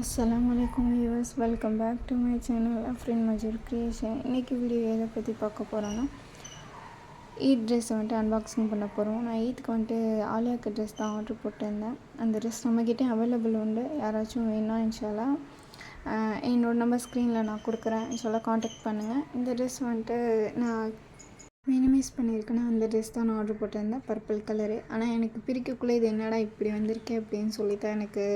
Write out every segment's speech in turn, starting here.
अस्सलामुअलैकुम viewers, welcome back to my channel Afreen Mazoor creation. இன்றைக்கி video எதை பற்றி பார்க்க போகிறோன்னா, ஈத் ட்ரெஸ் வந்துட்டு அன்பாக்சிங் பண்ண போகிறோம். நான் ஈத்துக்கு வந்துட்டு ஆலியாக்கு ட்ரெஸ் தான் ஆர்டர் போட்டிருந்தேன். அந்த ட்ரெஸ் நம்மக்கிட்டே அவைலபிள் உண்டு. யாராச்சும் வேணும்னா இன்ஷால்லா என்னோட நம்பர் ஸ்க்ரீனில் நான் கொடுக்குறேன். இன்ஷால்லா காண்டாக்ட் பண்ணுங்கள். இந்த ட்ரெஸ் வந்துட்டு நான் மினிமைஸ் பண்ணியிருக்கேன்னா அந்த ட்ரெஸ் தான் நான் ஆர்டர் போட்டிருந்தேன், பர்பிள் கலரு. ஆனால் எனக்கு பிரிக்கக்குள்ளே இது என்னடா இப்படி வந்திருக்கே அப்படின்னு சொல்லி தான் எனக்கு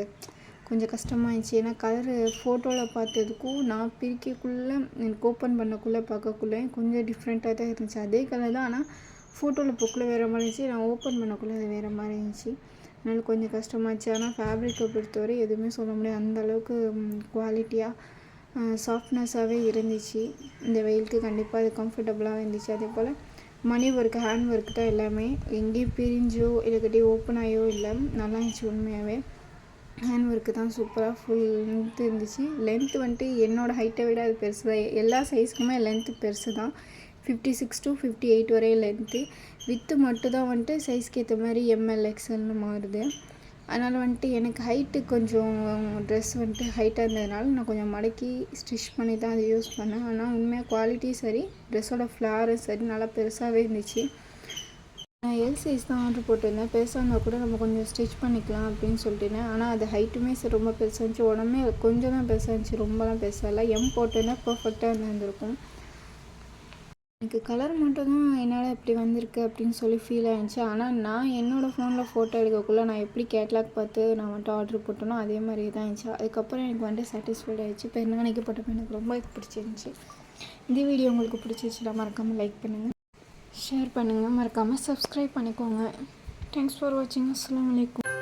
கொஞ்சம் கஷ்டமாகிடுச்சு. ஏன்னா கலரு ஃபோட்டோவில் பார்த்ததுக்கும் நான் பிரிக்கக்குள்ளே எனக்கு ஓப்பன் பண்ணக்குள்ளே பார்க்கக்குள்ளே கொஞ்சம் டிஃப்ரெண்ட்டாக தான் இருந்துச்சு. அதே கலர் தான், ஆனால் ஃபோட்டோவில் போக்குள்ளே வேறு மாதிரி இருந்துச்சு, நான் ஓப்பன் பண்ணக்குள்ளே அது வேறு மாதிரி இருந்துச்சு. அதனால் கொஞ்சம் கஷ்டமாகிடுச்சு. ஆனால் ஃபேப்ரிக்கை பொறுத்தவரை எதுவுமே சொல்ல முடியாது, அந்தளவுக்கு குவாலிட்டியாக சாஃப்ட்னஸாகவே இருந்துச்சு. இந்த வெயிலுக்கு கண்டிப்பாக அது கம்ஃபர்டபுளாக இருந்துச்சு. அதே போல் மணி ஒர்க், ஹேண்ட் ஒர்க் தான் எல்லாமே. எங்கேயும் பிரிஞ்சோ இல்லைக்கிட்டே ஓப்பன் ஆகியோ இல்லை, நல்லா இருந்துச்சு. உண்மையாகவே ஹேண்ட் ஒர்க்கு தான் சூப்பராக ஃபுல் லென்த்து இருந்துச்சு. லென்த்து வந்துட்டு என்னோடய ஹைட்டை விட அது பெருசு தான். எல்லா சைஸ்க்குமே லென்த்து பெருசு தான். 56 to 58 வரையும் லென்த்து. வித்து மட்டும் தான் வந்துட்டு சைஸ்க்கு ஏற்ற மாதிரி எம்எல் எக்ஸ்எல்னு மாறுது. அதனால் வந்துட்டு எனக்கு ஹைட்டு கொஞ்சம் ட்ரெஸ் வந்துட்டு ஹைட்டாக இருந்ததுனால நான் கொஞ்சம் மடக்கி ஸ்டிச் பண்ணி தான் அதை யூஸ் பண்ணேன். ஆனால் உண்மையாக குவாலிட்டியும் சரி, ட்ரெஸ்ஸோட ஃப்ளாரும் சரி நல்லா பெருசாகவே இருந்துச்சு. நான் எல் சைஸ் தான் ஆர்டர் போட்டிருந்தேன். பெருசாக இருந்தால் கூட நம்ம கொஞ்சம் ஸ்டிச் பண்ணிக்கலாம் அப்படின்னு சொல்லிட்டுருந்தேன். ஆனால் அது ஹைட்டுமே சரி ரொம்ப பெருசாக இருந்துச்சு, உடம்பே கொஞ்சம் தான் பெருசாக இருந்துச்சு, ரொம்பலாம் பெருசாக இல்லை. எம் போட்டிருந்தால் பர்ஃபெக்டாக இருந்திருக்கும். எனக்கு கலர் மட்டும் தான் என்னால் இப்படி வந்திருக்கு அப்படின்னு சொல்லி ஃபீல் ஆகிடுச்சு. ஆனால் நான் என்னோடய ஃபோனில் ஃபோட்டோ எடுக்கக்குள்ளே நான் எப்படி கேட்லாக் பார்த்து நான் வந்துட்டு ஆர்டர் போட்டேனோ அதே மாதிரி தான் இருந்துச்சு. அதுக்கப்புறம் எனக்கு வந்துட்டு சாட்டிஸ்ஃபைட் ஆகிடுச்சு. இப்போ என்ன போட்டப்போ எனக்கு ரொம்ப பிடிச்சிருந்துச்சி. இந்த வீடியோ உங்களுக்கு பிடிச்சிருச்சுன்னா மறக்காமல் லைக் பண்ணுங்கள், ஷேர் பண்ணுங்கள், மறக்காமல் சப்ஸ்கிரைப் பண்ணிக்கோங்க. தேங்க்ஸ் ஃபார் வாட்சிங். அஸ்ஸலாமு அலைக்கும்.